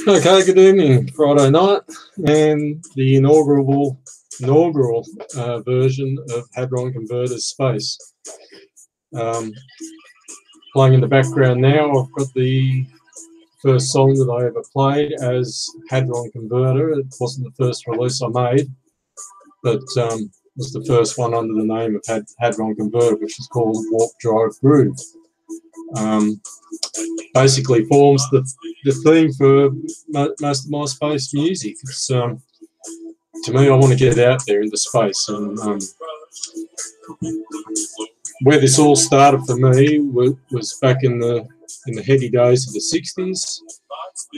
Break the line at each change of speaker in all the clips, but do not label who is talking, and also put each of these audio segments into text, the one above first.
Okay, good evening. Friday night, and the inaugural version of Hadron Converter's Space. Playing in the background now, I've got the first song that I ever played as Hadron Converter. It wasn't the first release I made, but was the first one under the name of Hadron Converter, which is called Warp Drive Groove. Basically forms the theme for most of my space music. It's, to me, I want to get out there into space, and where this all started for me was back in the heady days of the 60s,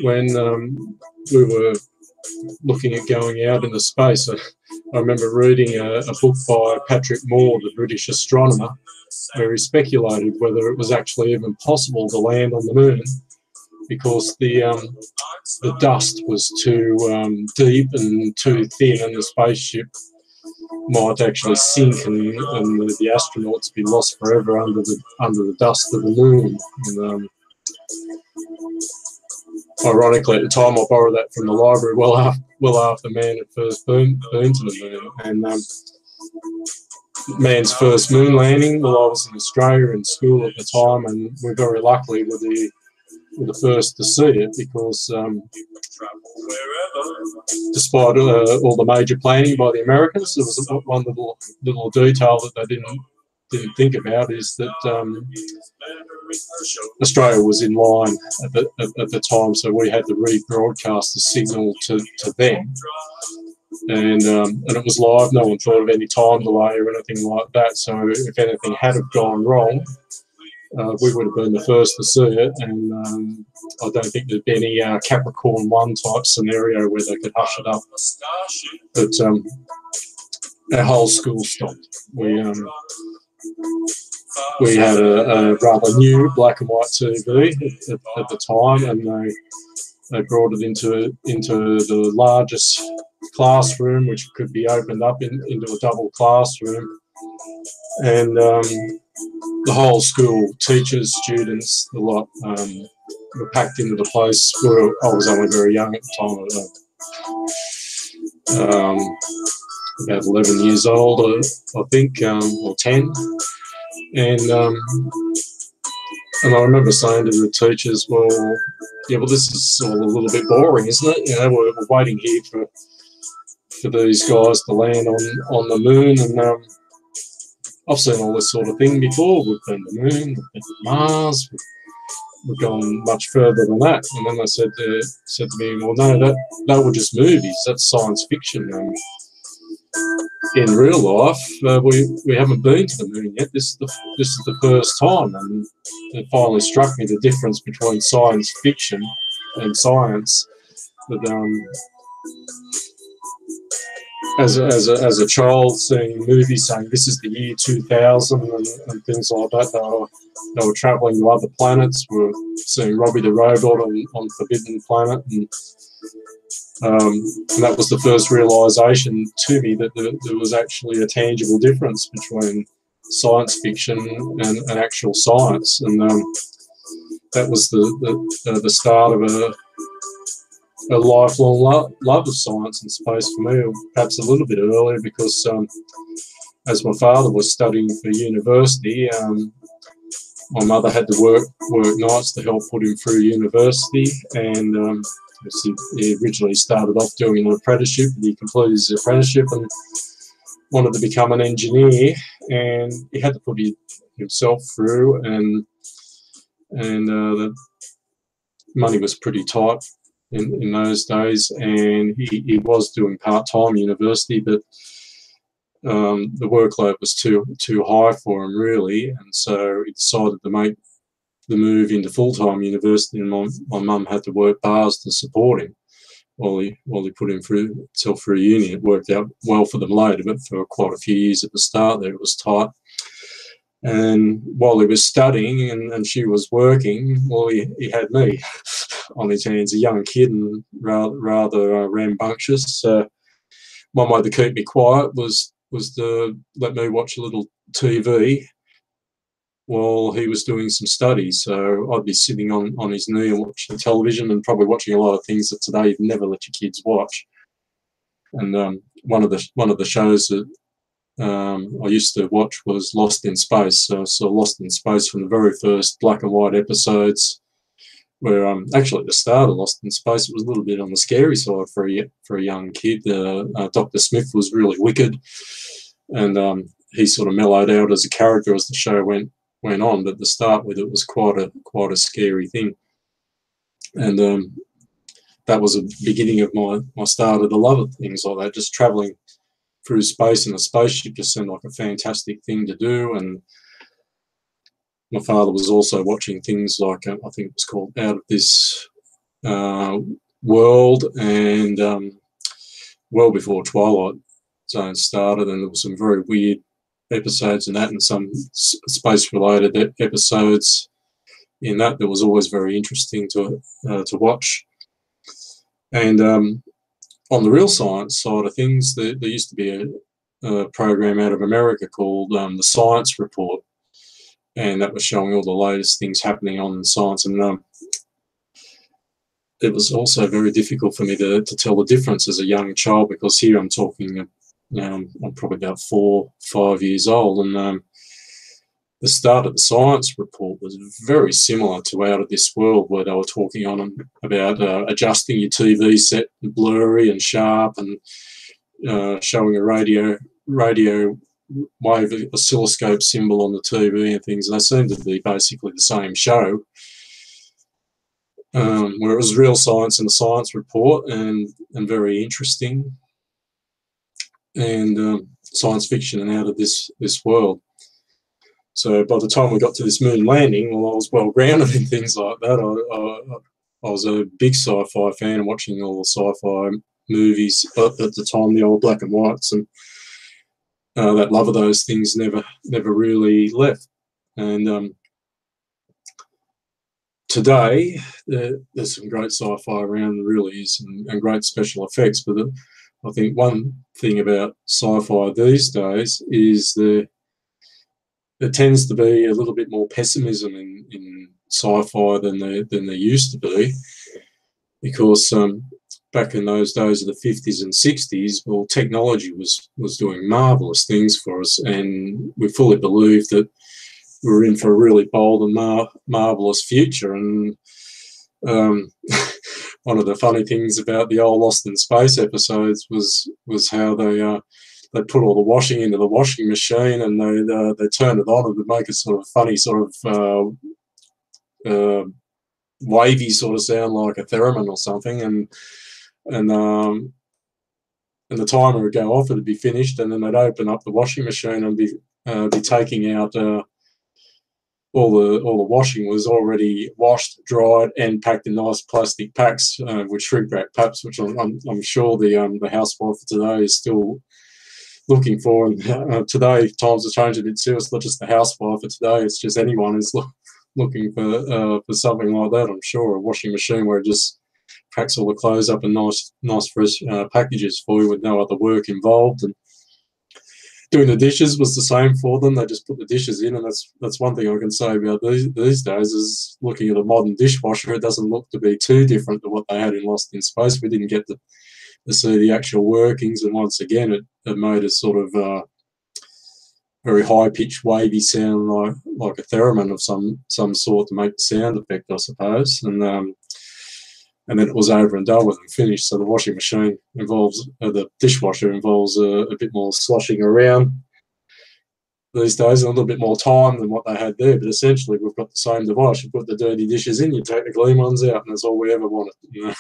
when we were looking at going out into space. I remember reading a book by Patrick Moore, the British astronomer, where he speculated whether it was actually even possible to land on the moon, because the dust was too deep and too thin, and the spaceship might actually sink, and the astronauts be lost forever under the dust of the moon. And, ironically, at the time, I borrowed that from the library well after man had first been to the moon. And man's first moon landing, well, I was in Australia in school at the time, and we very luckily were the first to see it, because despite all the major planning by the Americans, there was one little detail that they didn't think about, is that Australia was in line at the time, so we had to rebroadcast the signal to them, and it was live. No one thought of any time delay or anything like that, so if anything had have gone wrong, we would have been the first to see it. And I don't think there'd be any Capricorn 1 type scenario where they could hush it up. But our whole school stopped. We had a rather new black and white TV at the time, and they brought it into the largest classroom, which could be opened up into a double classroom, and the whole school, teachers, students, the lot, were packed into the place. I was only very young at the time, about 11 years old, I think, or 10. And I remember saying to the teachers, well, this is all a little bit boring, isn't it? We're waiting here for these guys to land on the moon, and I've seen all this sort of thing before. We've been to the moon, we've been to Mars, we've gone much further than that. And then they said to me, well, no, that were just movies, that's science fiction. In real life, we haven't been to the moon yet. This is the first time, and it finally struck me the difference between science fiction and science. But as a child, seeing movies saying this is the year 2000 and things like that, they were travelling to other planets. We were seeing Robbie the Robot on Forbidden Planet, and that was the first realisation to me that there was actually a tangible difference between science fiction and actual science, and that was the start of a lifelong love of science and space for me, or perhaps a little bit earlier, because as my father was studying for university, my mother had to work nights to help put him through university, and he originally started off doing an apprenticeship, but he completed his apprenticeship and wanted to become an engineer, and he had to put himself through, and the money was pretty tight in those days, and he was doing part-time university, but the workload was too high for him, really, and so he decided to make the move into full-time university, and my mum had to work bars to support him while he put himself through uni. It worked out well for them later, but for quite a few years at the start there it was tight. And while he was studying and she was working, well, he had me on his hands, a young kid and rather rambunctious. One way to keep me quiet was to let me watch a little TV while he was doing some studies. So I'd be sitting on his knee and watching television, and probably watching a lot of things that today you'd never let your kids watch. And one of the shows that I used to watch was Lost in Space. So Lost in Space from the very first black and white episodes, where actually at the start of Lost in Space, it was a little bit on the scary side for a young kid. Dr. Smith was really wicked, and he sort of mellowed out as a character as the show went on. But to start with, it was quite a scary thing, and that was a beginning of my start of the love of things like that. Just traveling through space in a spaceship just seemed like a fantastic thing to do. And my father was also watching things like, I think it was called Out of This World, and well before Twilight Zone started, and there were some very weird episodes in that, and some space-related episodes in that was always very interesting to watch. And on the real science side of things, there used to be a program out of America called the Science Report, and that was showing all the latest things happening on science. And it was also very difficult for me to tell the difference as a young child, because here I'm talking, I'm probably about 4 or 5 years old, and the start of the Science Report was very similar to Out of This World, where they were talking on about adjusting your TV set blurry and sharp, and showing a radio wave oscilloscope symbol on the TV and things. And they seemed to be basically the same show, where it was real science in the Science Report, and very interesting, and science fiction and Out of This World. So by the time we got to this moon landing, well, I was well grounded in things like that. I was a big sci-fi fan, and watching all the sci-fi movies at the time, the old black and whites, and that love of those things never really left. And today, there's some great sci-fi around, there really is, and great special effects. But I think one thing about sci-fi these days is there tends to be a little bit more pessimism in sci-fi than there used to be, because back in those days of the 50s and 60s, well, technology was doing marvellous things for us, and we fully believed that we were in for a really bold and marvellous future. And one of the funny things about the old Lost in Space episodes was how they put all the washing into the washing machine, and they turned it on, and would make a sort of funny sort of wavy sort of sound, like a theremin or something, and the timer would go off, it'd be finished, and then they'd open up the washing machine and be taking out all the washing was already washed, dried, and packed in nice plastic packs with shrink wrap packs, which I'm sure the housewife of today is still looking for. And today times have changed a bit too. It's not just the housewife of today; it's just anyone who's looking for something like that. I'm sure a washing machine where it just packs all the clothes up in nice fresh packages for you with no other work involved. And doing the dishes was the same for them. They just put the dishes in, and that's one thing I can say about these days is looking at a modern dishwasher, it doesn't look to be too different to what they had in Lost in Space. We didn't get to see the actual workings, and once again it made a sort of very high-pitched wavy sound like a theremin of some sort to make the sound effect, I suppose. And then it was over and done with and finished. So the washing machine involves, the dishwasher involves a bit more sloshing around these days, and a little bit more time than what they had there. But essentially, we've got the same device. You put the dirty dishes in, you take the clean ones out, and that's all we ever wanted. You know?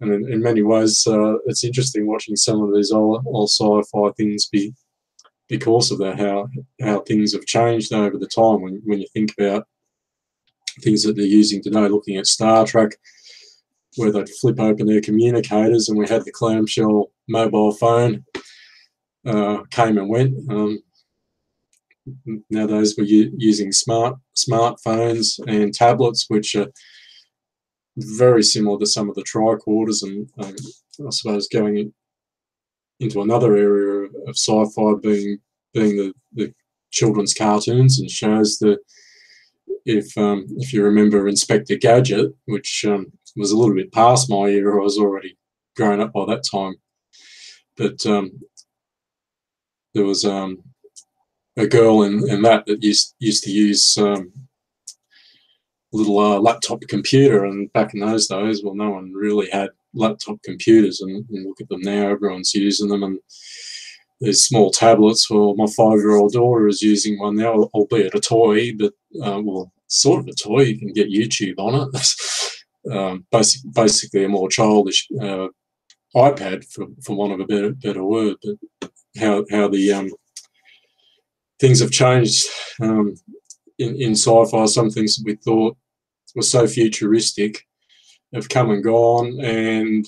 And in many ways, it's interesting watching some of these old sci-fi things because of that, how things have changed over the time. When you think about things that they're using today, looking at Star Trek, where they'd flip open their communicators, and we had the clamshell mobile phone came and went. Nowadays we're using smartphones and tablets, which are very similar to some of the tricorders, and I suppose going into another area of sci-fi being the children's cartoons and shows. If you remember Inspector Gadget, which was a little bit past my era, I was already grown up by that time. But there was a girl in that used to use little laptop computer, and back in those days, well, no one really had laptop computers, and look at them now, everyone's using them, and there's small tablets. Well, my 5-year-old daughter is using one now, albeit a toy, but well, sort of a toy. You can get YouTube on it. Basically a more childish iPad, for want of a better word. But how the things have changed in sci-fi. Some things that we thought were so futuristic have come and gone, and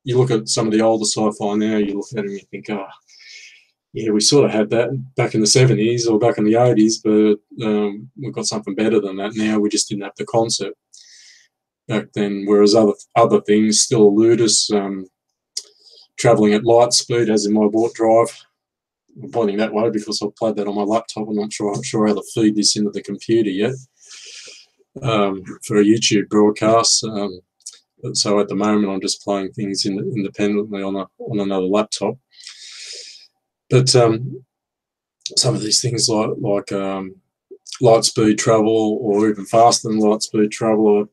you look at some of the older sci-fi now, you look at them and you think, oh, yeah, we sort of had that back in the 70s or back in the 80s, but we've got something better than that now. We just didn't have the concept back then, whereas other things still elude us. Travelling at light speed, as in my warp drive. I'm pointing that way because I've played that on my laptop. I'm not sure how to feed this into the computer yet for a YouTube broadcast. So at the moment, I'm just playing things independently on another laptop. But some of these things like light speed travel, or even faster than light speed travel, are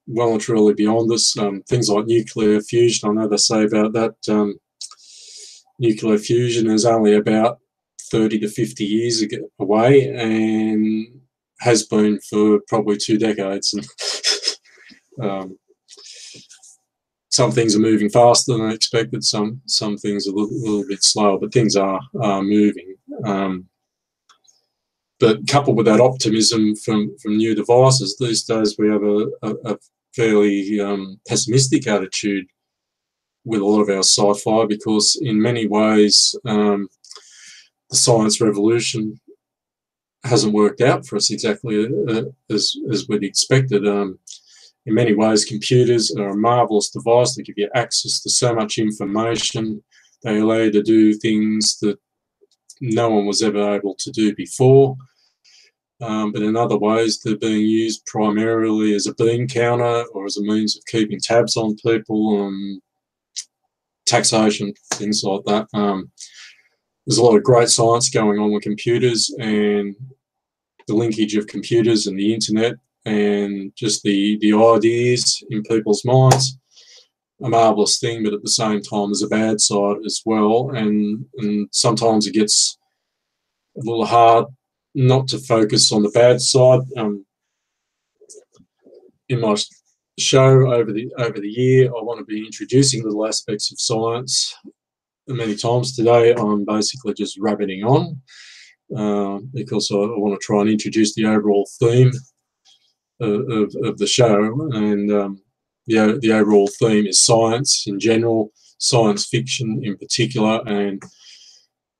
well and truly beyond us. Things like nuclear fusion, I know they say about that. Nuclear fusion is only about 30 to 50 years away, and has been for probably 2 decades. And some things are moving faster than I expected. Some things are a little bit slower, but things are moving. But coupled with that optimism from new devices, these days we have a fairly pessimistic attitude with a lot of our sci-fi, because in many ways the science revolution hasn't worked out for us exactly as we'd expected. In many ways, computers are a marvelous device. They give you access to so much information. They allow you to do things that no one was ever able to do before. But in other ways, they're being used primarily as a bean counter or as a means of keeping tabs on people, taxation, things like that. There's a lot of great science going on with computers, and the linkage of computers and the internet and just the ideas in people's minds, a marvellous thing, but at the same time there's a bad side as well, and sometimes it gets a little hard not to focus on the bad side. In my show over the year, I want to be introducing little aspects of science. Many times today I'm basically just rabbiting on because I want to try and introduce the overall theme of the show, and the overall theme is science in general, science fiction in particular, and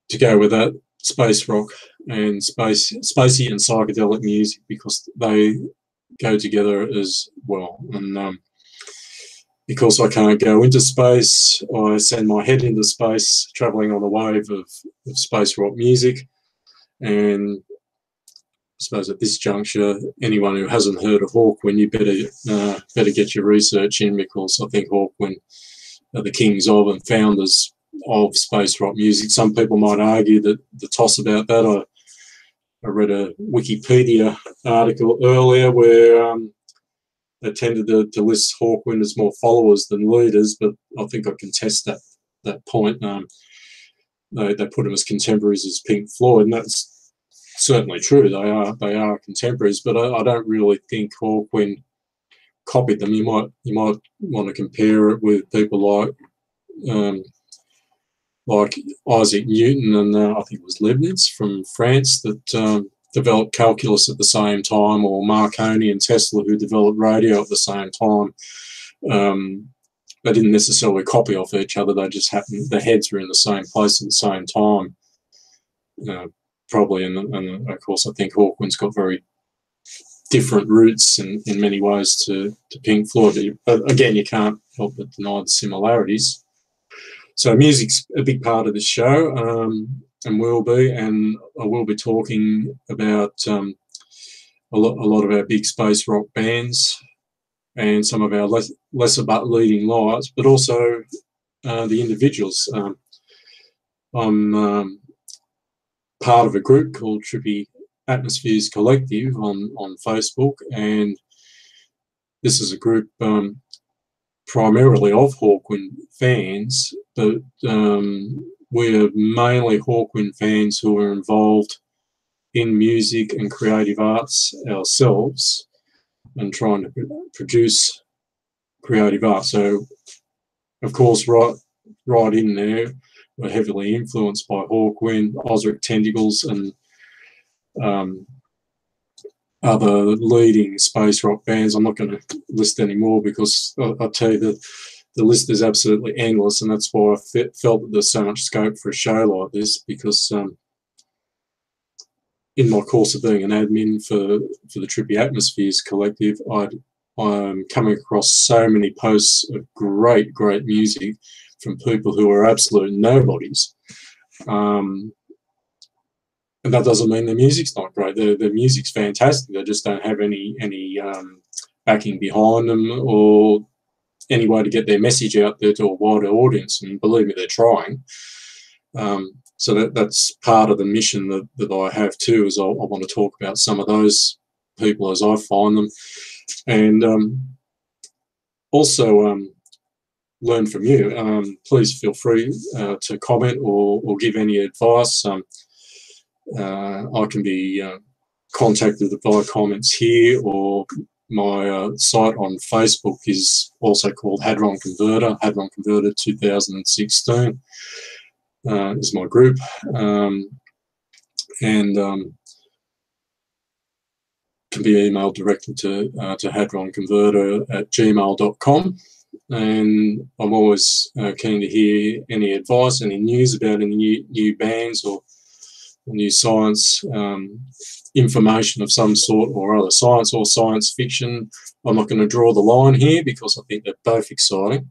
to go with that, space rock and spacey and psychedelic music, because they go together as well. And because I can't go into space, I send my head into space, travelling on the wave of space rock music. And I suppose at this juncture, anyone who hasn't heard of Hawkwind, you better get your research in, because I think Hawkwind are the kings of and founders of space rock music. Some people might argue that the toss about that. I read a Wikipedia article earlier where they tended to list Hawkwind as more followers than leaders, but I think I contest that point. They put them as contemporaries as Pink Floyd, and that's certainly true. They are contemporaries, but I don't really think Hawkwind copied them. You might want to compare it with people like Isaac Newton and I think it was Leibniz from France that developed calculus at the same time, or Marconi and Tesla who developed radio at the same time. They didn't necessarily copy off each other. They just happened, their heads were in the same place at the same time. Probably, and of course I think Hawkwind's got very different roots in many ways to Pink Floyd, but again, you can't help but deny the similarities. So music's a big part of the show. will be, and I will be talking about a lot of our big space rock bands and some of our lesser but leading lights, but also the individuals. I'm part of a group called Trippy Atmospheres Collective on Facebook, and this is a group primarily of Hawkwind fans, but we're mainly Hawkwind fans who are involved in music and creative arts ourselves and trying to produce creative art. So, of course, right in there, we're heavily influenced by Hawkwind, Ozric Tentacles, and other leading space rock bands. I'm not going to list any more because I'll tell you that the list is absolutely endless, and that's why I felt that there's so much scope for a show like this, because in my course of being an admin for the Trippy Atmospheres Collective, I'm coming across so many posts of great music from people who are absolute nobodies. And that doesn't mean the music's not great. The music's fantastic. They just don't have any backing behind them or any way to get their message out there to a wider audience. And believe me, they're trying. So that's part of the mission that I have too, is I want to talk about some of those people as I find them, and also learn from you. Please feel free to comment or give any advice. I can be contacted via comments here, or my site on Facebook is also called Hadron Converter. Hadron Converter 2016 is my group, and can be emailed directly to hadronconverter@gmail.com. And I'm always keen to hear any advice, any news about any new bands or new science information of some sort or other, science or science fiction. I'm not going to draw the line here because I think they're both exciting.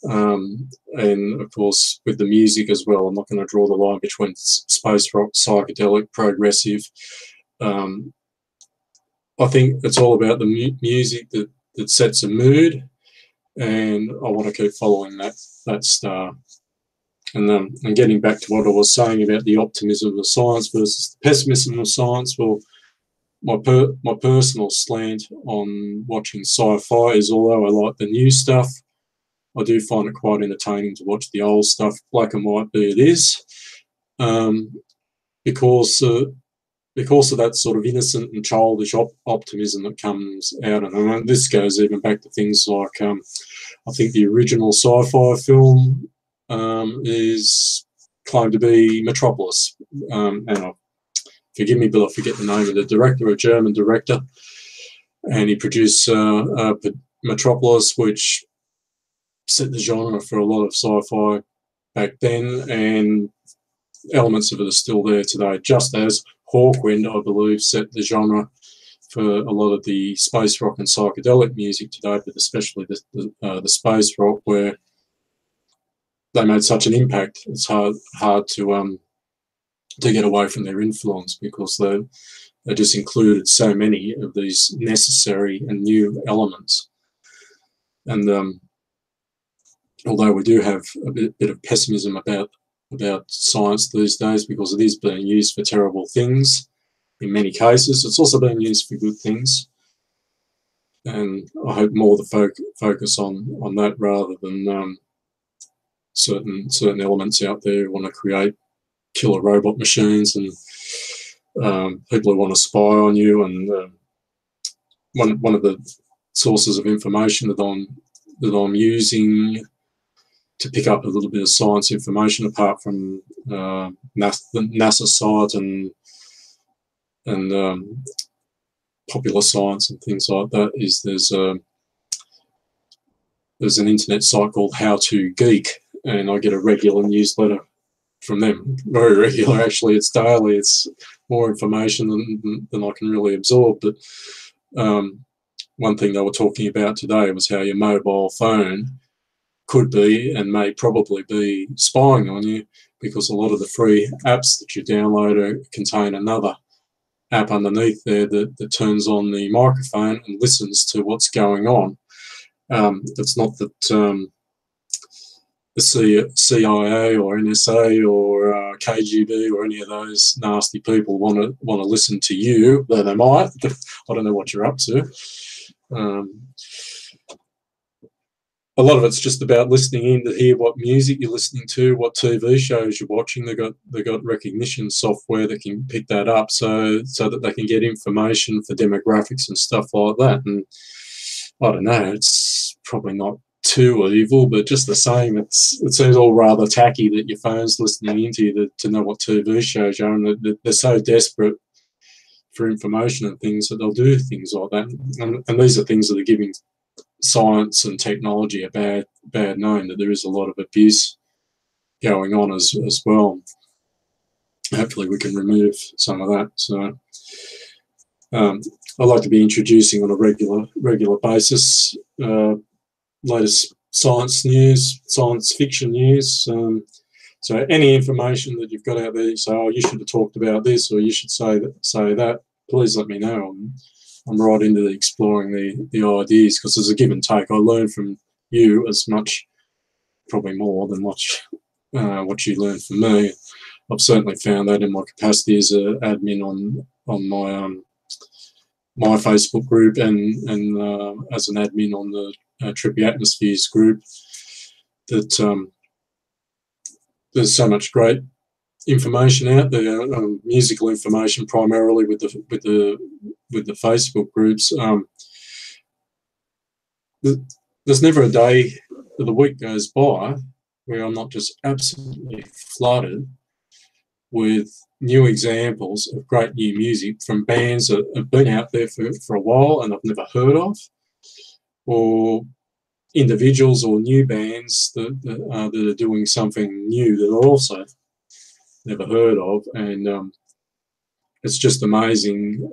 And of course, with the music as well, I'm not going to draw the line between space rock, psychedelic, progressive. I think it's all about the music that sets a mood, and I want to keep following that star. And getting back to what I was saying about the optimism of science versus the pessimism of science, well, my personal slant on watching sci-fi is, although I like the new stuff, I do find it quite entertaining to watch the old stuff, black and white be it is, because of that sort of innocent and childish optimism that comes out. And this goes even back to things like, I think the original sci-fi film is claimed to be Metropolis. And forgive me, but I forget the name of the director, a German director, and he produced Metropolis, which set the genre for a lot of sci-fi back then, and elements of it are still there today, just as Hawkwind, I believe, set the genre for a lot of the space rock and psychedelic music today, but especially the space rock, where they made such an impact. It's hard to get away from their influence, because they just included so many of these necessary and new elements. And although we do have a bit of pessimism about science these days, because it is being used for terrible things in many cases, it's also being used for good things. And I hope more the focus on that, rather than certain elements out there who want to create killer robot machines and people who want to spy on you. And one of the sources of information that I'm using to pick up a little bit of science information, apart from the NASA site and popular science and things like that, is there's an internet site called How to Geek, and I get a regular newsletter from them, very regular actually. It's daily. It's more information than I can really absorb. But one thing they were talking about today was how your mobile phone could be and may probably be spying on you, because a lot of the free apps that you download contain another app underneath there that turns on the microphone and listens to what's going on. It's not that the CIA or NSA or KGB or any of those nasty people want to listen to you, though they might. I don't know what you're up to. A lot of it's just about listening in to hear what music you're listening to, what TV shows you're watching. They got recognition software that can pick that up, so that they can get information for demographics and stuff like that. And I don't know, it's probably not too evil, but just the same, it seems all rather tacky that your phone's listening into you to know what TV shows you're on. They're so desperate for information and things that they'll do things like that. And these are things that are giving science and technology a bad name, that there is a lot of abuse going on as well. Hopefully we can remove some of that. So I like to be introducing on a regular basis latest science news, science fiction news. So any information that you've got out there, you say, oh, you should have talked about this, or you should say that, please let me know. I'm right into exploring the ideas, because there's a give and take. I learn from you as much, probably more than what you learn from me. I've certainly found that in my capacity as an admin on my Facebook group and as an admin on the Trippy Atmospheres group, that there's so much great information out there, musical information primarily with the Facebook groups. There's never a day that the week goes by where I'm not just absolutely flooded with new examples of great new music from bands that have been out there for a while and I've never heard of, or individuals or new bands that are doing something new that I also never heard of. And it's just amazing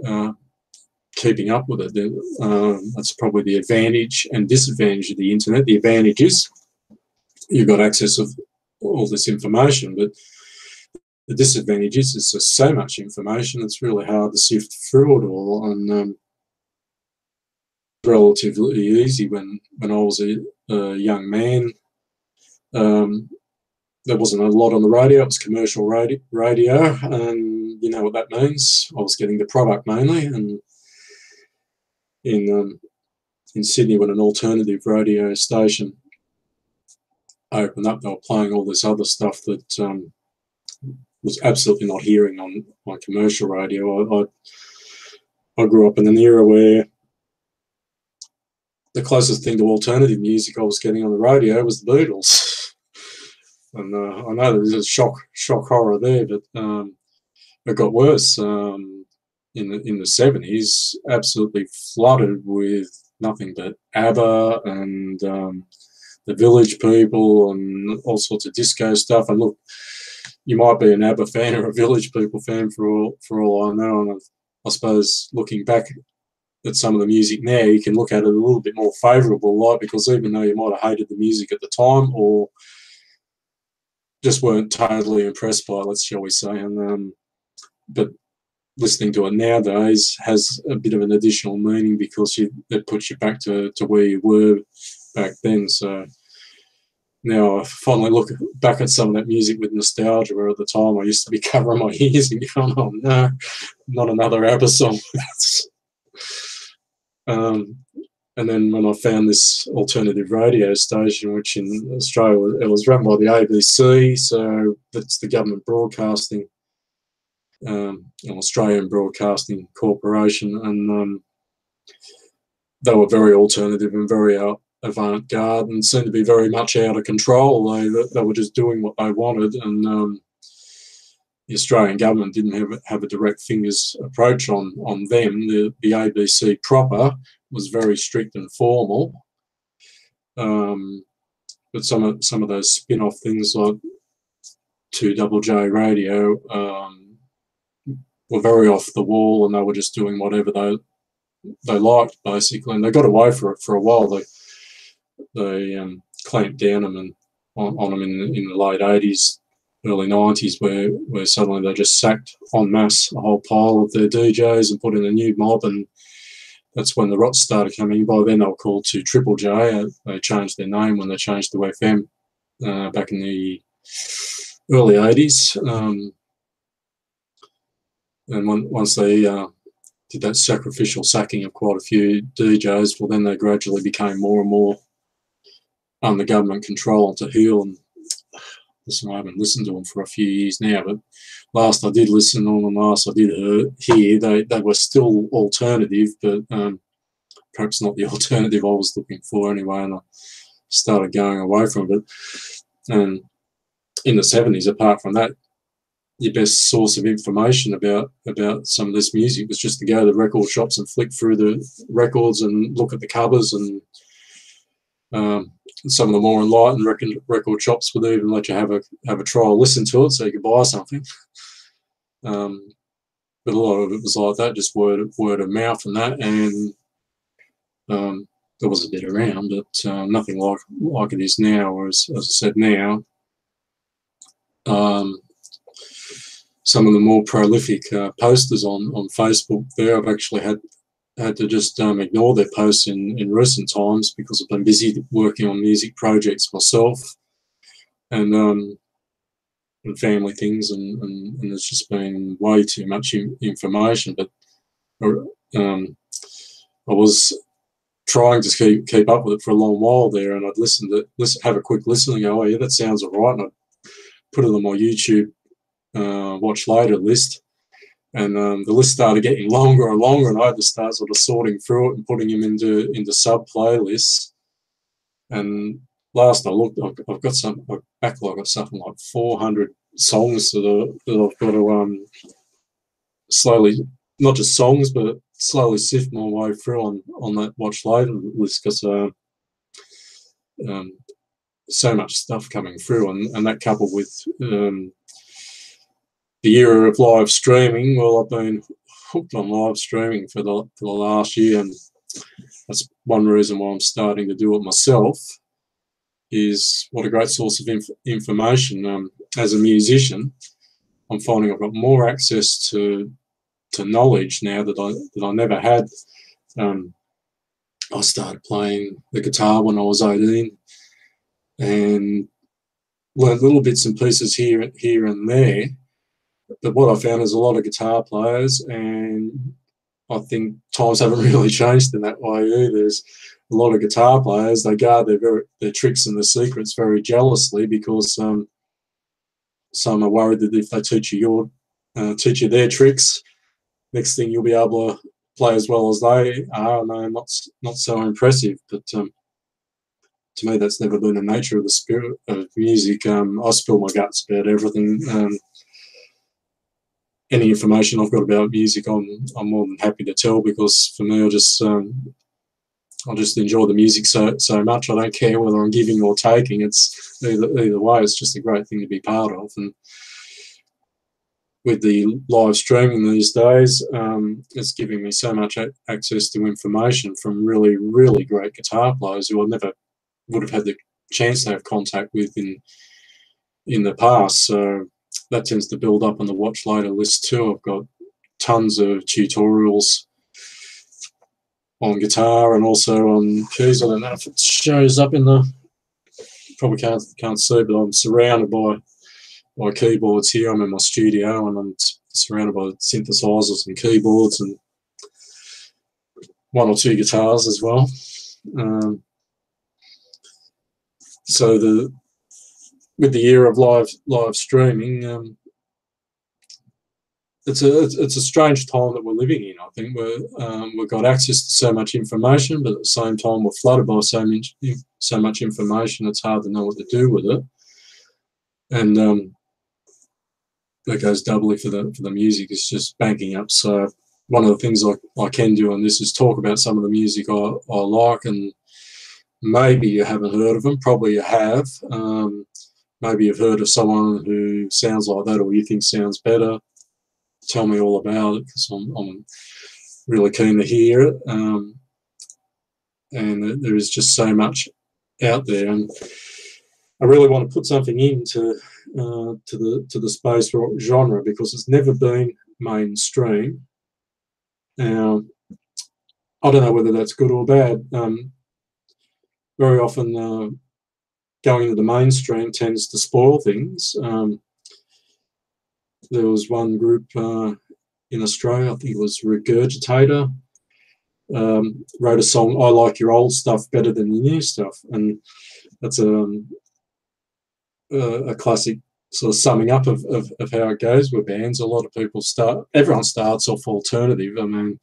keeping up with it. That's probably the advantage and disadvantage of the internet. The advantage is you've got access of all this information, but the disadvantage is it's just so much information, it's really hard to sift through it all. And relatively easy when I was a young man. There wasn't a lot on the radio. It was commercial radio, and you know what that means. I was getting the product mainly, and in Sydney, when an alternative radio station opened up, they were playing all this other stuff that was absolutely not hearing on commercial radio. I grew up in an era where the closest thing to alternative music I was getting on the radio was the Beatles. And I know there was a shock horror there, but it got worse. In the 70s, absolutely flooded with nothing but ABBA and the Village People and all sorts of disco stuff. And look, you might be an ABBA fan or a Village People fan for all I know. And I suppose looking back at some of the music now, you can look at it a little bit more favourable light, because even though you might have hated the music at the time or just weren't totally impressed by it, shall we say, and but listening to it nowadays has a bit of an additional meaning, because it puts you back to where you were back then. So now I finally look back at some of that music with nostalgia, where at the time I used to be covering my ears and going, oh no, not another ABBA song. And then when I found this alternative radio station, which in Australia it was run by the ABC, so that's the government broadcasting, Australian Broadcasting Corporation, and they were very alternative and very avant-garde, and seemed to be very much out of control. They were just doing what they wanted, and the Australian government didn't have a direct fingers approach on them. The ABC proper was very strict and formal, but some of those spin-off things like 2JJ Radio were very off the wall, and they were just doing whatever they liked, basically. And they got away for a while. They clamped down on them in the late 80s, early 90s, where suddenly they just sacked en masse a whole pile of their DJs and put in a new mob, and that's when the rots started coming. By then they were called to Triple J. They changed their name when they changed to FM back in the early 80s. And once they did that sacrificial sacking of quite a few DJs, well, then they gradually became more and more under government control and to heel. And listen, I haven't listened to them for a few years now, but last I did listen on them, last I did hear, they were still alternative, but perhaps not the alternative I was looking for anyway, and I started going away from it. And in the 70s, apart from that, your best source of information about some of this music was just to go to the record shops and flick through the records and look at the covers, and some of the more enlightened record shops would even let you have a trial listen to it so you could buy something. But a lot of it was like that, just word of mouth and that, and there was a bit around, but nothing like it is now. Whereas, as I said, now some of the more prolific posters on Facebook there, I've actually had to just ignore their posts in recent times because I've been busy working on music projects myself and family things, and there's just been way too much information. But I was trying to keep up with it for a long while there, and I'd have a quick listen and go, oh yeah, that sounds all right, and I'd put it on my YouTube watch later list, and the list started getting longer and longer, and I had to start sort of sorting through it and putting them into sub playlists. And last I looked, I've got a backlog of something like 400 songs that I've got to slowly, not just songs, but slowly sift my way through on that watch later list, because so much stuff coming through, and that coupled with the era of live streaming. Well, I've been hooked on live streaming for the last year, and that's one reason why I'm starting to do it myself. Is what a great source of information. As a musician, I'm finding I've got more access to knowledge now that I never had. I started playing the guitar when I was 18, and learned little bits and pieces here and there. But what I found is a lot of guitar players, and I think times haven't really changed in that way either. There's a lot of guitar players, they guard their tricks and their secrets very jealously, because some are worried that if they teach you their tricks, next thing you'll be able to play as well as they are. No, not so impressive. But to me, that's never been the nature of the spirit of music. I spill my guts about everything. Any information I've got about music, I'm more than happy to tell, because for me, I just enjoy the music so much. I don't care whether I'm giving or taking. It's either way. It's just a great thing to be part of. And with the live streaming these days, it's giving me so much access to information from really, really great guitar players who I never would have had the chance to have contact with in the past. So that tends to build up on the watch later list too. I've got tons of tutorials on guitar and also on keys. I don't know if it shows up in the, probably can't see, but I'm surrounded by keyboards here. I'm in my studio and I'm surrounded by synthesizers and keyboards and one or two guitars as well. So with the era of live streaming, it's a strange time that we're living in. I think we've got access to so much information, but at the same time we're flooded by so much information. It's hard to know what to do with it, and that goes doubly for the music. It's just banking up. So one of the things I can do on this is talk about some of the music I like, and maybe you haven't heard of them. Probably you have. Maybe you've heard of someone who sounds like that, or you think sounds better. Tell me all about it, because I'm really keen to hear it. And there is just so much out there, and I really want to put something into to the space genre because it's never been mainstream. Now, I don't know whether that's good or bad. Very often, going into the mainstream tends to spoil things. There was one group in Australia, I think it was Regurgitator, wrote a song, "I like your old stuff better than the new stuff," and that's a classic sort of summing up of how it goes with bands. A lot of people everyone starts off alternative. I mean,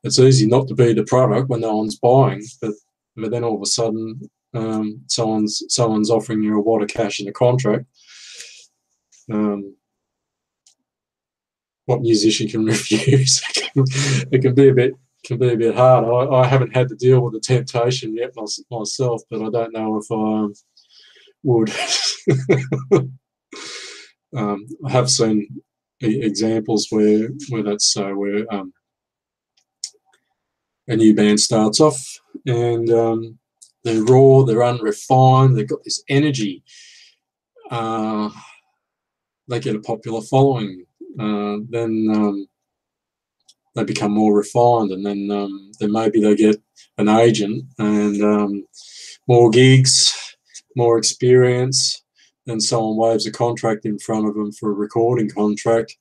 it's easy not to be the product when no one's buying, but then all of a sudden, someone's offering you a wad of cash in a contract. What musician can refuse? It can be a bit hard. I haven't had to deal with the temptation yet myself, but I don't know if I would. I have seen examples where that's so, where a new band starts off and they're raw, they're unrefined, they've got this energy. They get a popular following. Then they become more refined, and then maybe they get an agent and more gigs, more experience, and someone waves a contract in front of them for a recording contract,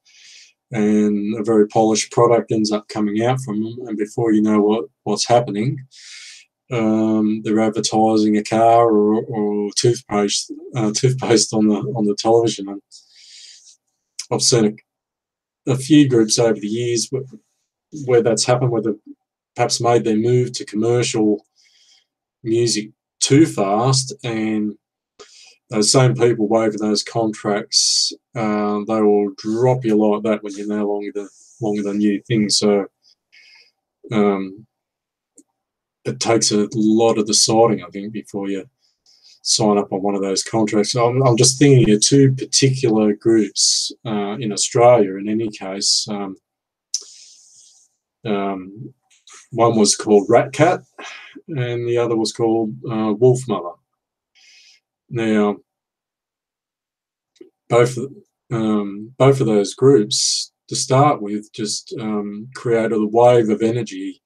and a very polished product ends up coming out from them, and before you know what's happening, they're advertising a car or toothpaste on the television. And I've seen a few groups over the years where that's happened, where they've perhaps made their move to commercial music too fast, and those same people waving those contracts, they will drop you like that when you're no longer the new thing. So it takes a lot of deciding, I think, before you sign up on one of those contracts. I'm just thinking of two particular groups in Australia, in any case. One was called Rat Cat, and the other was called Wolf Mother. Now, both of those groups, to start with, just created a wave of energy.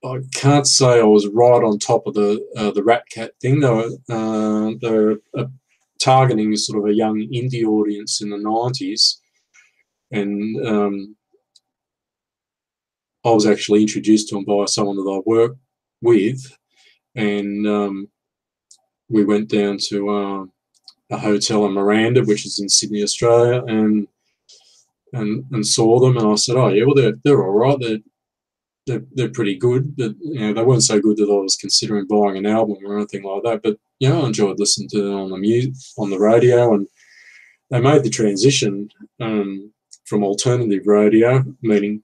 I can't say I was right on top of the Rat Cat thing. They're targeting sort of a young indie audience in the 90s, and I was actually introduced to them by someone that I work with, and we went down to a hotel in Miranda, which is in Sydney, Australia, and saw them, and I said, "Oh yeah, well they're all right. They're pretty good, but they weren't so good that I was considering buying an album or anything like that. But I enjoyed listening to them on the radio, and they made the transition from alternative radio, meaning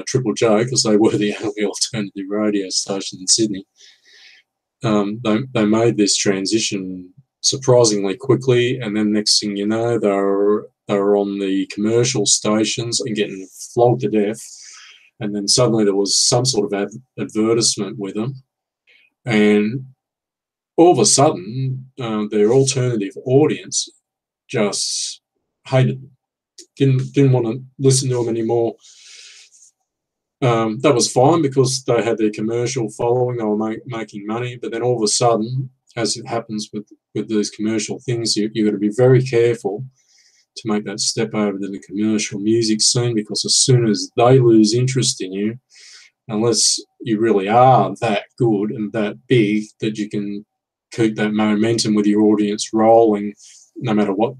Triple J, because they were the only alternative radio station in Sydney. They made this transition surprisingly quickly, and then next thing you know, they were on the commercial stations and getting flogged to death. And then suddenly there was some sort of advertisement with them, and all of a sudden their alternative audience just hated them, didn't want to listen to them anymore. That was fine because they had their commercial following, they were making money, but then all of a sudden, as it happens with these commercial things, you've got to be very careful to make that step over to the commercial music scene, because as soon as they lose interest in you, unless you really are that good and that big that you can keep that momentum with your audience rolling, no matter what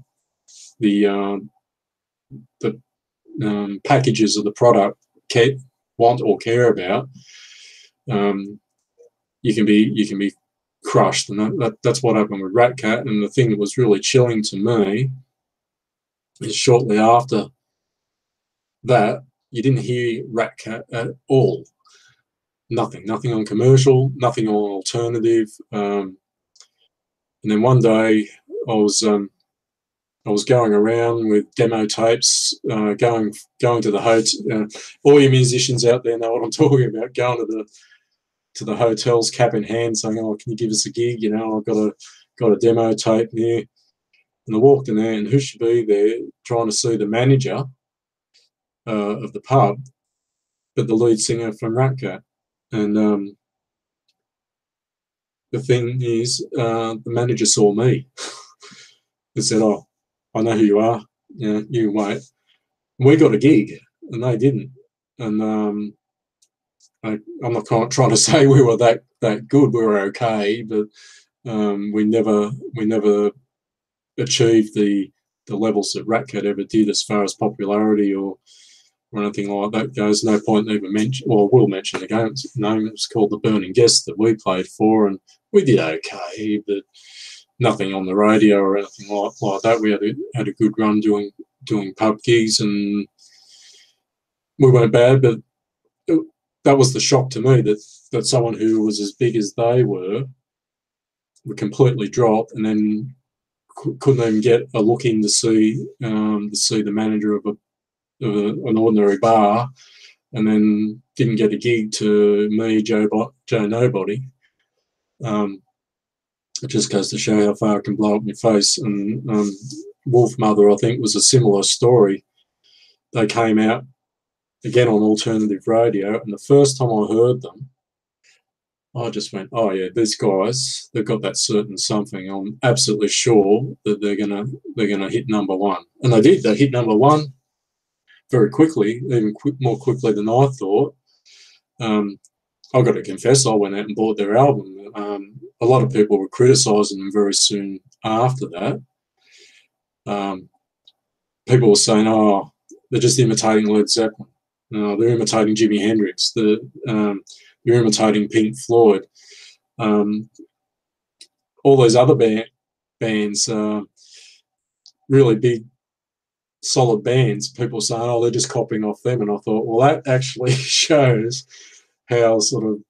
the packages of the product want or care about, you can be crushed. And that's what happened with Rat Cat. And the thing that was really chilling to me is shortly after that, you didn't hear Rat Cat at all. Nothing on commercial, nothing on alternative. And then one day I was going around with demo tapes, going to the hotel. All you musicians out there know what I'm talking about. Going to the hotels, cap in hand, saying, "Oh, can you give us a gig? You know, I've got a demo tape here." And I walked in there, and who should be there trying to see the manager of the pub, but the lead singer from Ratcat. And the thing is, the manager saw me and said, "Oh, I know who you are. Yeah, you wait." And we got a gig, and they didn't. And I'm not trying to say we were that good. We were okay, but we never achieved the levels that Ratcat ever did as far as popularity or anything like that goes. No point even mention, or we'll mention the game's name. It was called The Burning Guest that we played for, and we did okay, but nothing on the radio or anything like that. We had a good run doing pub gigs, and we weren't bad, but that was the shock to me, that someone who was as big as they were completely dropped, and then couldn't even get a look in to see the manager of an ordinary bar, and then didn't get a gig to me, Joe Nobody. It just goes to show how far it can blow up your face. And Wolf Mother, I think, was a similar story. They came out again on alternative radio, and the first time I heard them, I just went, "Oh yeah, these guys, they've got that certain something. I'm absolutely sure that they're gonna hit number one." And they did. They hit number one very quickly, even more quickly than I thought. I've got to confess, I went out and bought their album. A lot of people were criticising them very soon after that. People were saying, "Oh, they're just imitating Led Zeppelin. They're imitating Jimi Hendrix. They're imitating Pink Floyd." All those other bands, really big, solid bands, people saying, "Oh, they're just copying off them." And I thought, well, that actually shows how sort of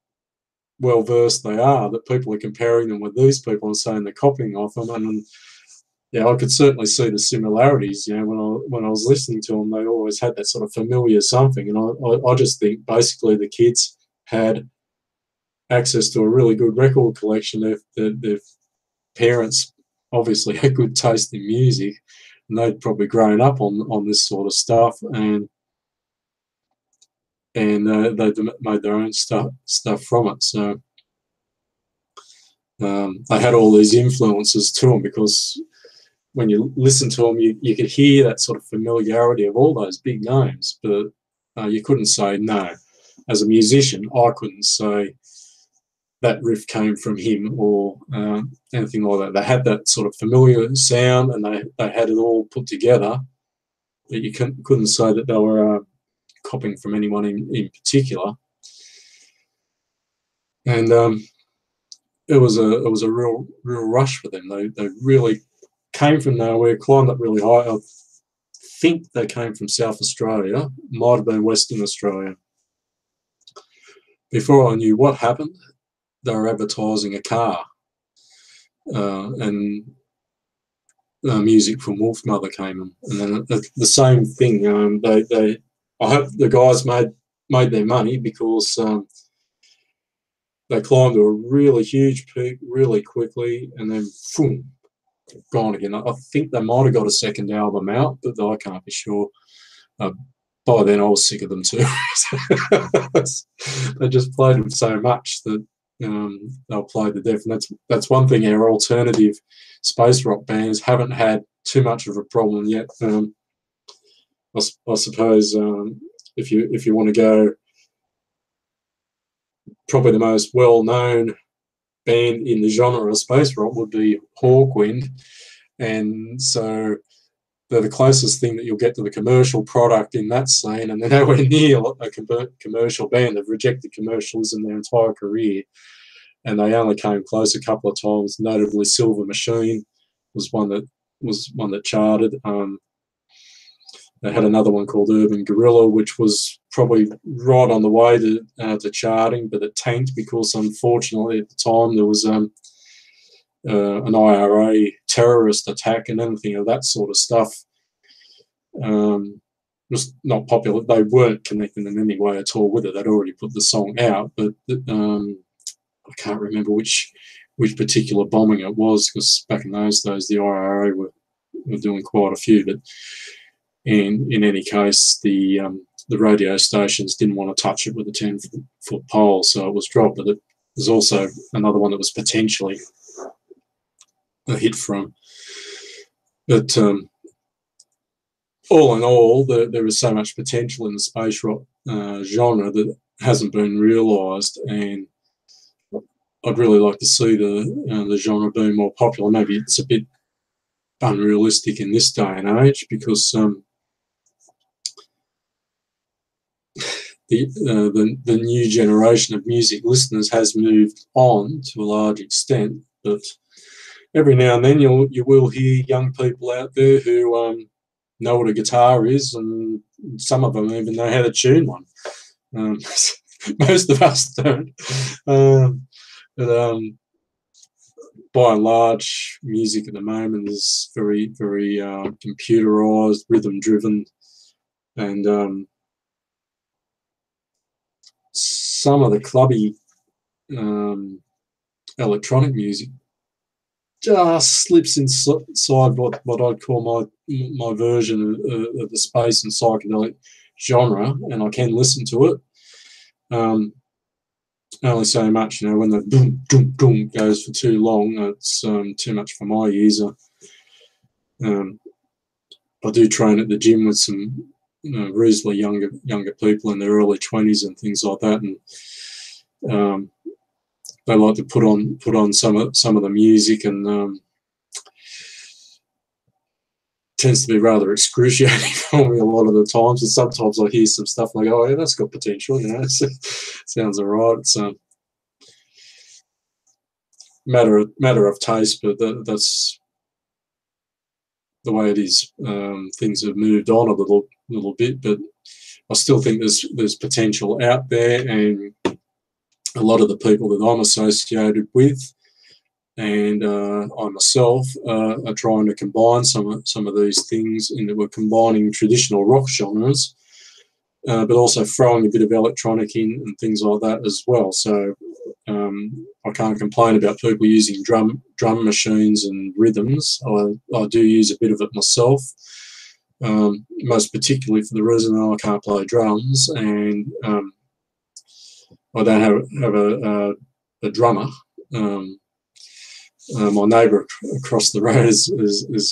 well versed they are, that people are comparing them with these people and saying they're copying off them. And yeah, I could certainly see the similarities. You know, when I was listening to them, they always had that sort of familiar something. And I just think basically the kids had access to a really good record collection. Their parents obviously had good taste in music, and they'd probably grown up on this sort of stuff, and they'd made their own stuff from it. So they had all these influences to them, because when you listen to them, you could hear that sort of familiarity of all those big names, but you couldn't say, no, as a musician, I couldn't say that riff came from him or anything like that. They had that sort of familiar sound, and they had it all put together, but you couldn't say that they were copying from anyone in particular. And it was a real rush for them. They really came from nowhere, climbed up really high. I think they came from South Australia, might have been Western Australia. Before I knew what happened, they were advertising a car, and music from Wolf Mother came in, and then the same thing. I hope the guys made their money, because they climbed to a really huge peak really quickly, and then boom, gone again. I think they might have got a second album out, but I can't be sure. By then I was sick of them too. They just played them so much that they'll play to death. And that's one thing our alternative space rock bands haven't had too much of a problem yet. I suppose if you want to go, probably the most well-known band in the genre of space rock would be Hawkwind, and so they're the closest thing that you'll get to the commercial product in that scene, and they're nowhere near a commercial band. They've rejected commercialism their entire career, and they only came close a couple of times. Notably, Silver Machine was one that charted. They had another one called Urban Gorilla, which was probably right on the way to charting, but it tanked because, unfortunately, at the time there was an IRA terrorist attack, and anything of that sort of stuff was not popular. They weren't connected in any way at all with it. They'd already put the song out, but I can't remember which particular bombing it was, because back in those days the IRA were doing quite a few. But in any case, the radio stations didn't want to touch it with a 10-foot pole, so it was dropped. But it was also another one that was potentially a hit from. But all in all, there is so much potential in the space rock genre that hasn't been realised, and I'd really like to see the genre being more popular. Maybe it's a bit unrealistic in this day and age, because the new generation of music listeners has moved on to a large extent. But every now and then you will hear young people out there who know what a guitar is, and some of them even know how to tune one. Most of us don't. But by and large, music at the moment is very, very computerized, rhythm-driven, and some of the clubby electronic music just slips inside what I'd call my version of the space and psychedelic genre, and I can listen to it. Only so much, when the boom, boom, boom goes for too long, it's too much for my ears. I do train at the gym with some reasonably younger people in their early 20s and things like that, and they like to put on some of the music, and tends to be rather excruciating for me a lot of the times. And sometimes I hear some stuff and I go, "Oh, yeah, that's got potential." Sounds alright. It's matter of taste, but that's the way it is. Things have moved on a little bit, but I still think there's potential out there, and a lot of the people that I'm associated with, and I myself are trying to combine some of these things, in that we're combining traditional rock genres, but also throwing a bit of electronic in and things like that as well. So I can't complain about people using drum machines and rhythms. I do use a bit of it myself, most particularly for the reason that I can't play drums, and I don't have a drummer. My neighbour across the road is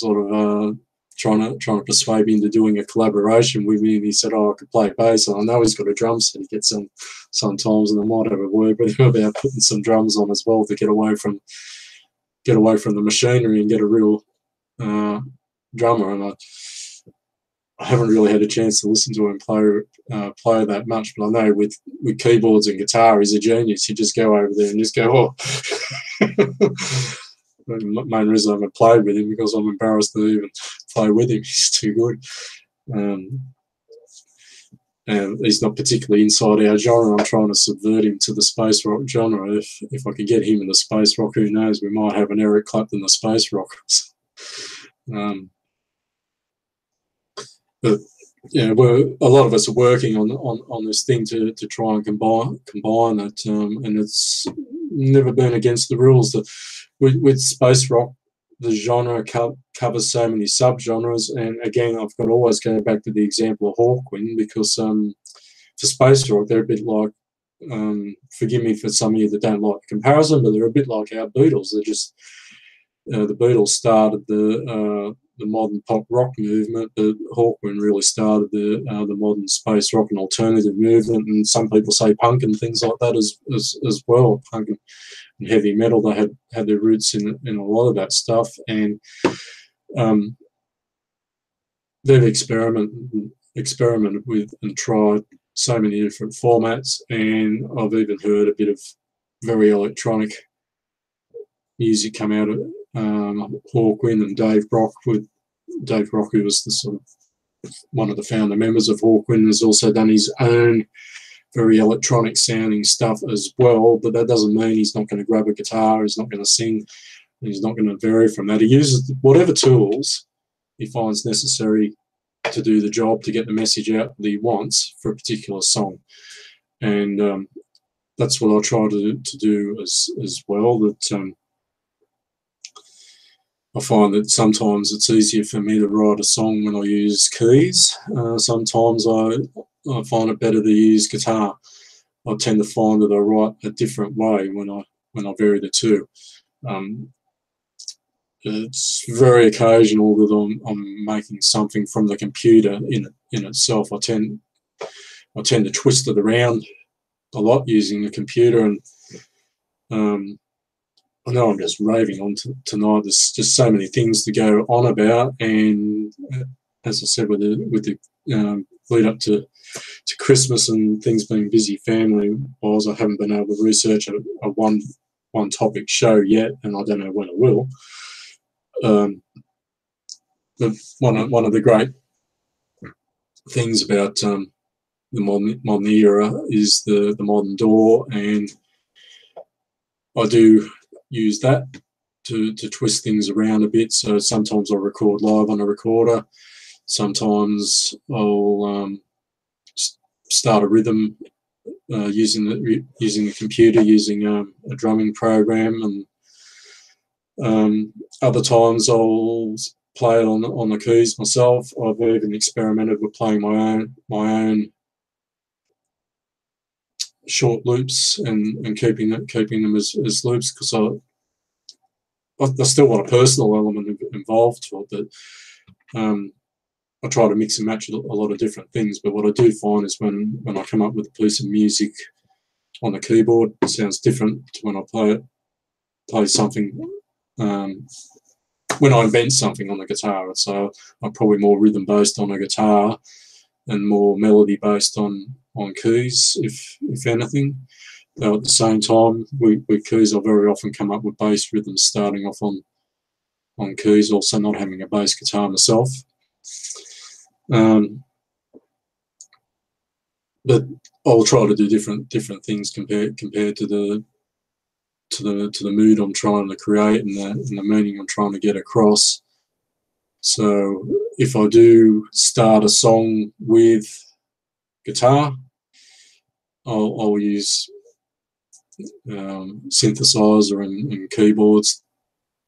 sort of trying to persuade me into doing a collaboration with me, and he said, "Oh, I could play bass." And I know he's got a drum set. He gets some sometimes, and I might have a word with him about putting some drums on as well to get away from the machinery and get a real drummer. And I haven't really had a chance to listen to him play that much, but I know with keyboards and guitar, he's a genius. You just go over there and just go, "Oh." The main reason I haven't played with him because I'm embarrassed to even play with him. He's too good, and he's not particularly inside our genre. I'm trying to subvert him to the space rock genre. If I could get him in the space rock, who knows? We might have an Eric Clapton the space rock. But yeah, a lot of us are working on this thing to try and combine it, and it's never been against the rules. With space rock, the genre covers so many subgenres, and again, I've got to always go back to the example of Hawkwind, because for space rock, they're a bit like, forgive me for some of you that don't like the comparison, but they're a bit like our Beatles. They're just the Beatles started the modern pop rock movement, but Hawkwind really started the modern space rock and alternative movement, and some people say punk and things like that as well. Punk and heavy metal, they had their roots in a lot of that stuff, and they've experimented with and tried so many different formats, and I've even heard a bit of very electronic music come out of Hawkwind. And Dave Brock, who was the sort of one of the founder members of Hawkwind, has also done his own very electronic sounding stuff as well, but that doesn't mean he's not going to grab a guitar, he's not going to sing, he's not going to vary from that. He uses whatever tools he finds necessary to do the job, to get the message out that he wants for a particular song. And that's what I try to do as well. That I find that sometimes it's easier for me to write a song when I use keys. Sometimes I find it better to use guitar. I tend to find that I write a different way when I vary the two. It's very occasional that I'm making something from the computer in itself. I tend to twist it around a lot using the computer, and I know I'm just raving on tonight. There's just so many things to go on about, and as I said, with the lead up to Christmas and things being busy family-wise, I haven't been able to research a one topic show yet, and I don't know when I will. But one of the great things about the modern era is the modern DAW, and I do use that to twist things around a bit. So sometimes I'll record live on a recorder. Sometimes I'll start a rhythm using the computer, using a drumming program, and other times I'll play it on the keys myself. I've even experimented with playing my own short loops and keeping them as loops, because I still want a personal element involved to it, but I try to mix and match a lot of different things. But what I do find is when I come up with a piece of music on the keyboard, it sounds different to when I play something when I invent something on the guitar. So I'm probably more rhythm based on a guitar and more melody based on keys, if anything. Though at the same time, with keys, I very often come up with bass rhythms starting off on keys, also not having a bass guitar myself. But I'll try to do different things compared to the mood I'm trying to create and the meaning I'm trying to get across. So if I do start a song with guitar, I'll use synthesizer and keyboards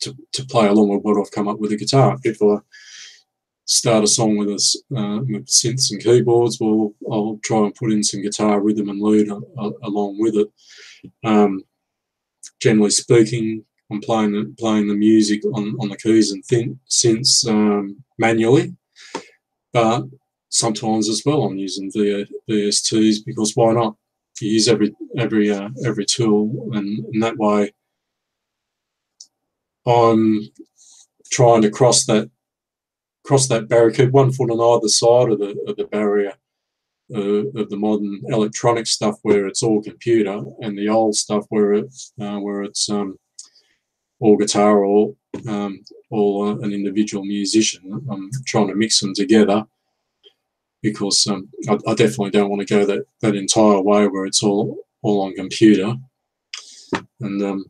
to play along with what I've come up with a guitar. If I start a song with synths and keyboards, well, I'll try and put in some guitar rhythm and lead along with it. Generally speaking, I'm playing the music on the keys and synths manually, but sometimes as well I'm using VSTs, because why not? You use every tool, and in that way I'm trying to cross that barrier, keep one foot on either side of the barrier of the modern electronic stuff where it's all computer, and the old stuff where it's all guitar or an individual musician. I'm trying to mix them together, because I definitely don't want to go that entire way where it's all on computer. And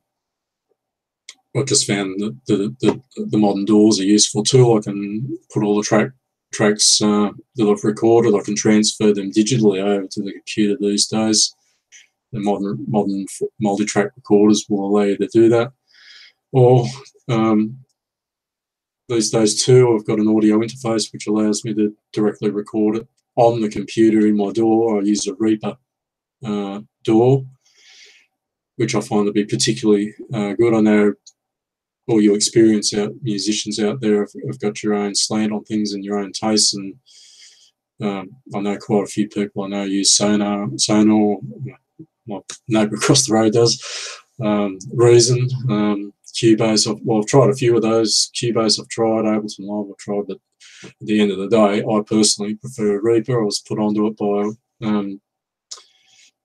I've just found that the modern DAW's a useful tool. I can put all the tracks that I've recorded, I can transfer them digitally over to the computer these days. The modern multi-track recorders will allow you to do that. Or these days too, I've got an audio interface which allows me to directly record it on the computer in my DAW. I use a Reaper DAW, which I find to be particularly good. I know all you experienced musicians out there have got your own slant on things and your own tastes, and I know quite a few people I know use Sonar. My neighbour across the road does. Reason, Cubase. I've tried a few of those. Cubase I've tried, Ableton Live I've tried, but at the end of the day, I personally prefer Reaper. I was put onto it by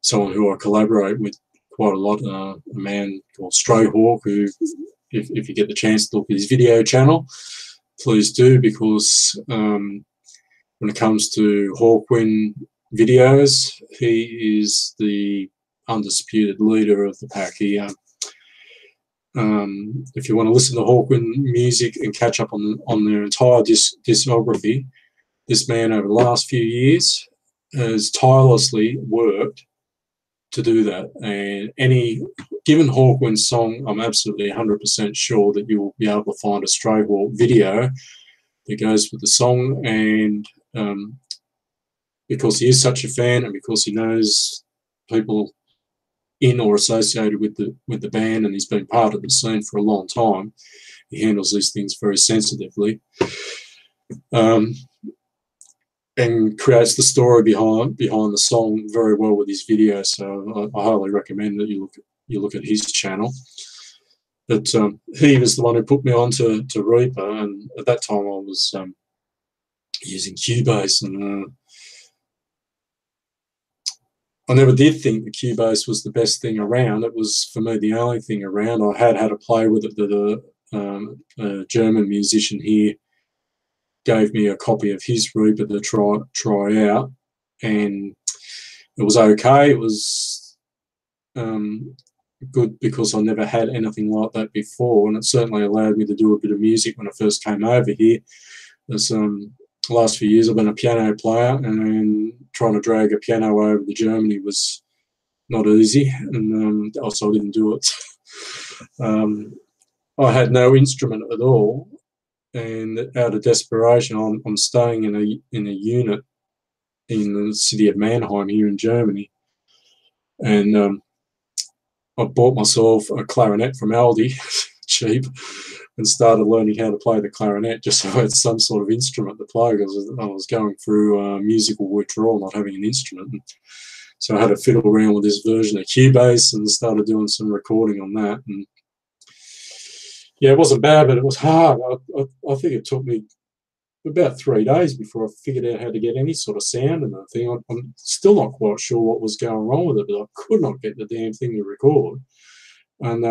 someone who I collaborate with quite a lot, a man called Strayhawk, who, if you get the chance to look at his video channel, please do, because when it comes to Hawkwind videos, he is the undisputed leader of the pack. He, if you want to listen to Hawkwind music and catch up on their entire discography, this man over the last few years has tirelessly worked to do that. And any given Hawkwind song, I'm absolutely 100% sure that you will be able to find a Stray Hawk video that goes with the song. And because he is such a fan, and because he knows people in or associated with the band, and he's been part of the scene for a long time, he handles these things very sensitively, and creates the story behind the song very well with his video. So I highly recommend that you look at his channel. But he was the one who put me on to Reaper, and at that time I was using Cubase, and I never did think the Cubase was the best thing around. It was, for me, the only thing around. I had a play with it that a German musician here gave me a copy of his Reaper to try out, and it was okay. It was good because I never had anything like that before, and it certainly allowed me to do a bit of music when I first came over here. There's the last few years I've been a piano player, and trying to drag a piano over to Germany was not easy, and also I didn't do it. I had no instrument at all, and out of desperation, I'm staying in a unit in the city of Mannheim here in Germany, and I bought myself a clarinet from Aldi, cheap, and started learning how to play the clarinet just so I had some sort of instrument to play, because I was going through musical withdrawal, not having an instrument. And so I had to fiddle around with this version of Cubase and started doing some recording on that. And yeah, it wasn't bad, but it was hard. I think it took me about 3 days before I figured out how to get any sort of sound in that thing. I'm still not quite sure what was going wrong with it, but I could not get the damn thing to record. And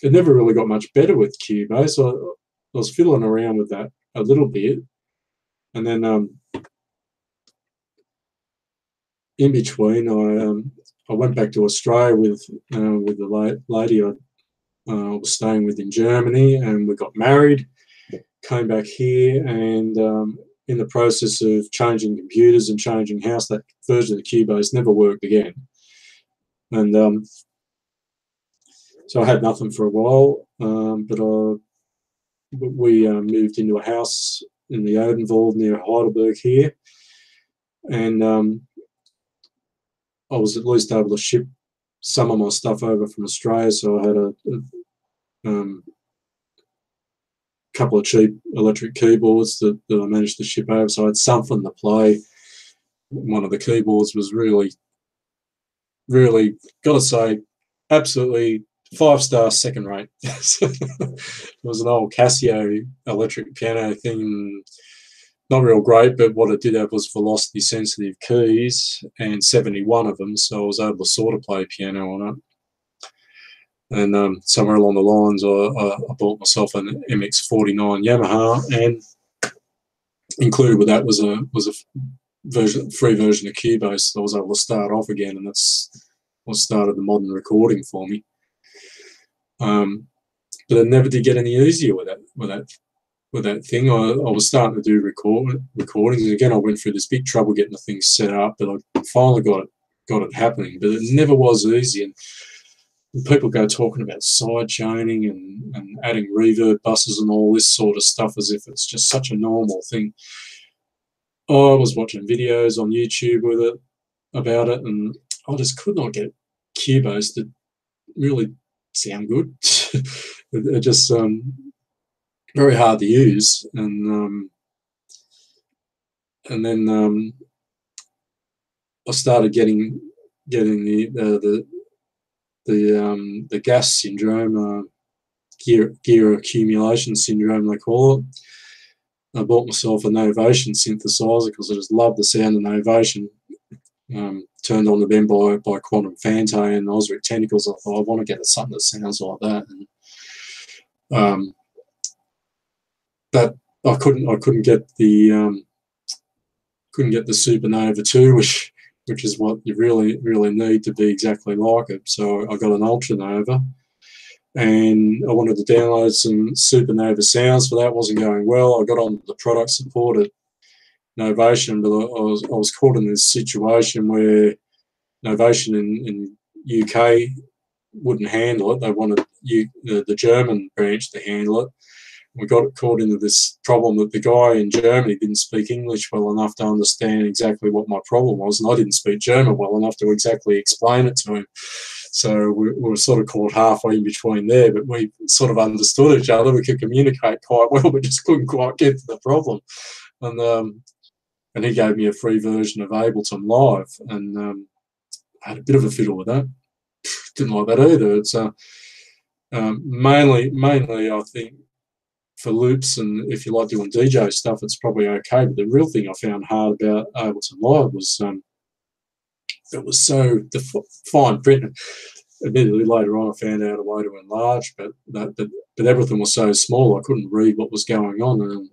it never really got much better with Cubase. So I was fiddling around with that a little bit, and then in between, I went back to Australia with the lady I was staying with in Germany, and we got married. Came back here, and in the process of changing computers and changing house, that version of the Cubase never worked again, and so I had nothing for a while, but we moved into a house in the Odenwald near Heidelberg here, and I was at least able to ship some of my stuff over from Australia, so I had a couple of cheap electric keyboards that I managed to ship over, so I had something to play. One of the keyboards was really, gotta say, absolutely 5-star, second rate. It was an old Casio electric piano thing, not real great, but what it did have was velocity sensitive keys, and 71 of them, so I was able to sort of play piano on it. And somewhere along the lines, I bought myself an MX-49 Yamaha, and included with that was a free version of Cubase, so I was able to start off again, and that's what started the modern recording for me. But it never did get any easier with that thing. I was starting to do recordings, and again I went through this big trouble getting the thing set up, but I finally got it happening. But it never was easy, and people go talking about side chaining and adding reverb buses and all this sort of stuff as if it's just such a normal thing. I was watching videos on YouTube about it, and I just could not get Cubase to really sound good. It just very hard to use, and then I started getting the gas syndrome, gear accumulation syndrome they call it. I bought myself a Novation synthesizer because I just love the sound of Novation. Turned on the Ben by Quantum Fante and Osric Tentacles. I thought I want to get something that sounds like that, and but I couldn't get the Supernova 2, which is what you really need to be exactly like it. So I got an Ultranova, and I wanted to download some Supernova sounds for that. Wasn't going well. I got on the product support at Novation, but I was caught in this situation where Novation in UK wouldn't handle it. They wanted the German branch to handle it. We got caught into this problem that the guy in Germany didn't speak English well enough to understand exactly what my problem was, and I didn't speak German well enough to exactly explain it to him. So we were sort of caught halfway in between there, but we sort of understood each other. We could communicate quite well, but just couldn't quite get to the problem. And he gave me a free version of Ableton Live, and I had a bit of a fiddle with that. Didn't like that either. It's mainly I think, for loops, and if you like doing DJ stuff, it's probably okay. But the real thing I found hard about Ableton Live was it was so fine print. Admittedly, later on, I found out a way to enlarge, but everything was so small I couldn't read what was going on. And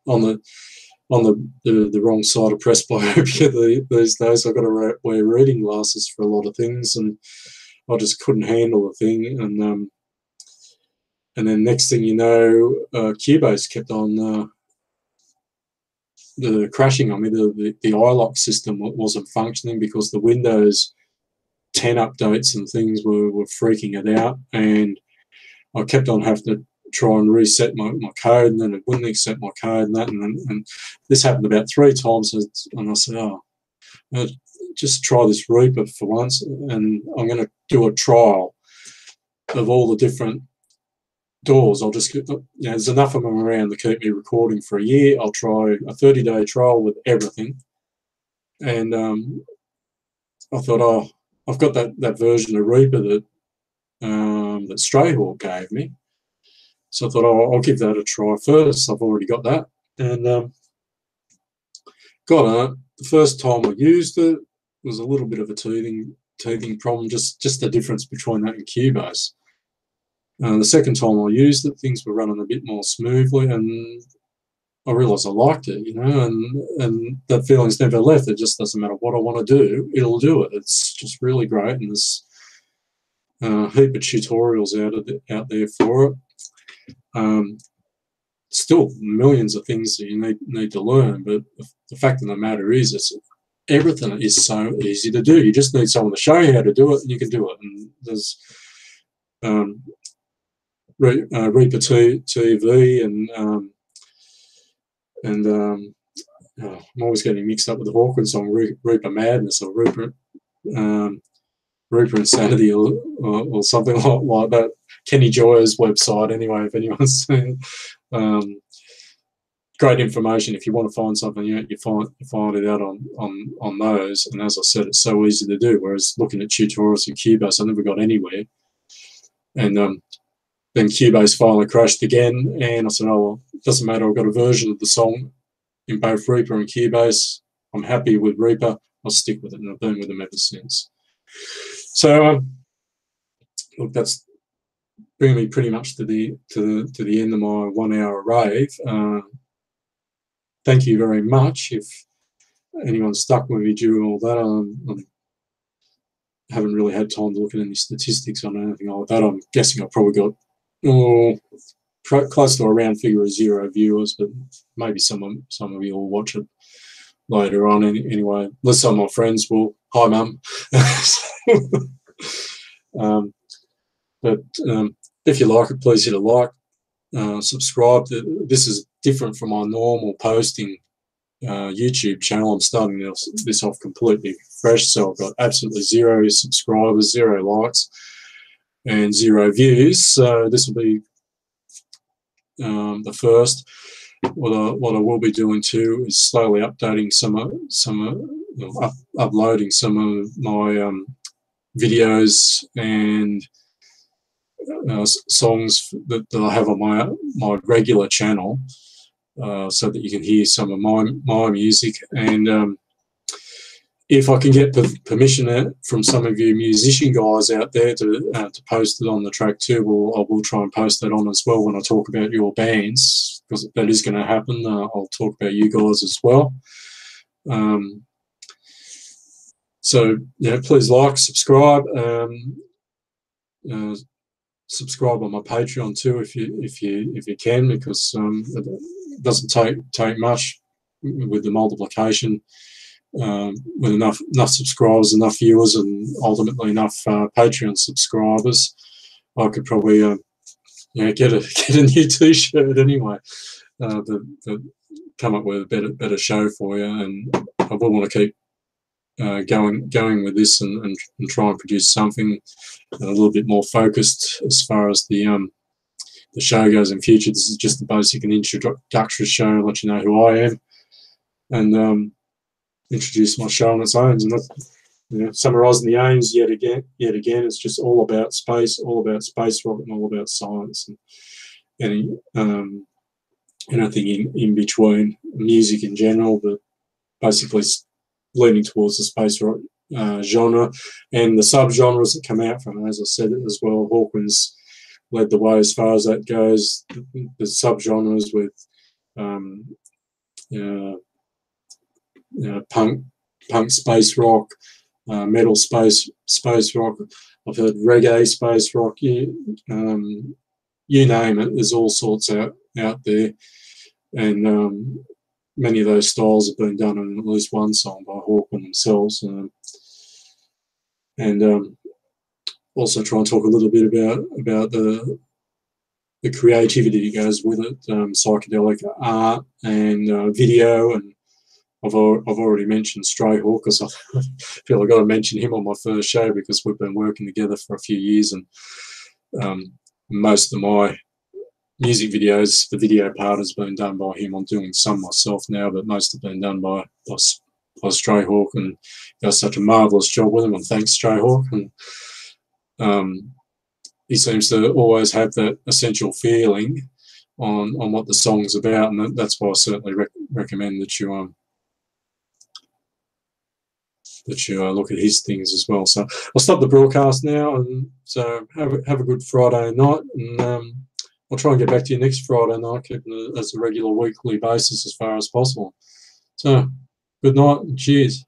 on the wrong side of presbyopia these days, I've got to wear reading glasses for a lot of things, and I just couldn't handle the thing. And then next thing you know, Cubase kept on crashing on me. The iLock system wasn't functioning because the Windows 10 updates and things were freaking it out. And I kept on having to try and reset my code, and then it wouldn't accept my code and that. And this happened about 3 times. And I said, just try this Reaper for once, and I'm going to do a trial of all the different doors. I'll just, there's enough of them around to keep me recording for a year. I'll try a 30-day trial with everything. And I thought, I've got that version of Reaper that Strayhawk gave me. So I thought, I'll give that a try first. I've already got that. And got it. The first time I used it was a little bit of a teething problem, just the difference between that and Cubase. The second time I used it, things were running a bit more smoothly, and I realised I liked it, and that feeling's never left. It just doesn't matter what I want to do, it'll do it. It's just really great, and there's a heap of tutorials out there for it. Still millions of things that you need to learn, but the fact of the matter is, everything is so easy to do. You just need someone to show you how to do it, and you can do it. And there's Reaper TV and I'm always getting mixed up with the Hawkins song, Reaper Madness, or Reaper Insanity, or something like that. Kenny Joyer's website, anyway, if anyone's seen. Great information. If you want to find something, you find it out on those. And as I said, it's so easy to do. Whereas looking at tutorials in Cubase, I never got anywhere. And then Cubase finally crashed again, and I said, oh, well, it doesn't matter. I've got a version of the song in both Reaper and Cubase. I'm happy with Reaper. I'll stick with it, and I've been with them ever since. So, look, that's bringing me pretty much to the end of my 1 hour rave. Thank you very much. If anyone's stuck with me during all that, I haven't really had time to look at any statistics on anything like that. I'm guessing I've probably got close to a round figure of 0 viewers, but maybe some of you will watch it later on. Anyway, unless some of my friends will. Hi, Mum. But if you like it, please hit a like, subscribe. This is different from my normal posting YouTube channel. I'm starting this off completely fresh, so I've got absolutely 0 subscribers, 0 likes, and 0 views. So this will be the first. What I will be doing too is slowly updating uploading some of my videos and songs that I have on my regular channel, so that you can hear some of my music. And if I can get permission from some of you musician guys out there to post it on the track too, I will try and post that on as well when I talk about your bands, because that is going to happen. I'll talk about you guys as well. So please like, subscribe. Subscribe on my Patreon too, if you can, because it doesn't take much with the multiplication. with enough subscribers, enough viewers, and ultimately enough Patreon subscribers, I could probably get a new T-shirt anyway. But come up with a better show for you, and I will want to keep going with this and try and produce something a little bit more focused as far as the show goes in future. This is just a basic and introductory show, let you know who I am, and introduce my show on its own. And summarising the aims yet again, it's just all about space, all about space rocket, and all about science, and anything in between, music in general, but basically leaning towards the space rock genre and the subgenres that come out from it. As I said as well, Hawkins led the way as far as that goes. The subgenres with punk space rock, metal space rock. I've heard reggae space rock. You name it. There's all sorts out there, and many of those styles have been done in at least one song by Hawkins themselves. And also try and talk a little bit about the creativity that goes with it, psychedelic art and video. And I've already mentioned Stray Hawk, because I feel I've got to mention him on my first show, because we've been working together for a few years, and most of my music videos, the video part has been done by him. I'm doing some myself now, but most have been done by Stray Hawk, and he does such a marvellous job with them, and thanks Stray Hawk. And he seems to always have that essential feeling on what the song's about, and that's why I certainly recommend that you look at his things as well. So I'll stop the broadcast now, and so have a good Friday night, and I'll try and get back to you next Friday night, keeping it as a regular weekly basis as far as possible. So good night and cheers.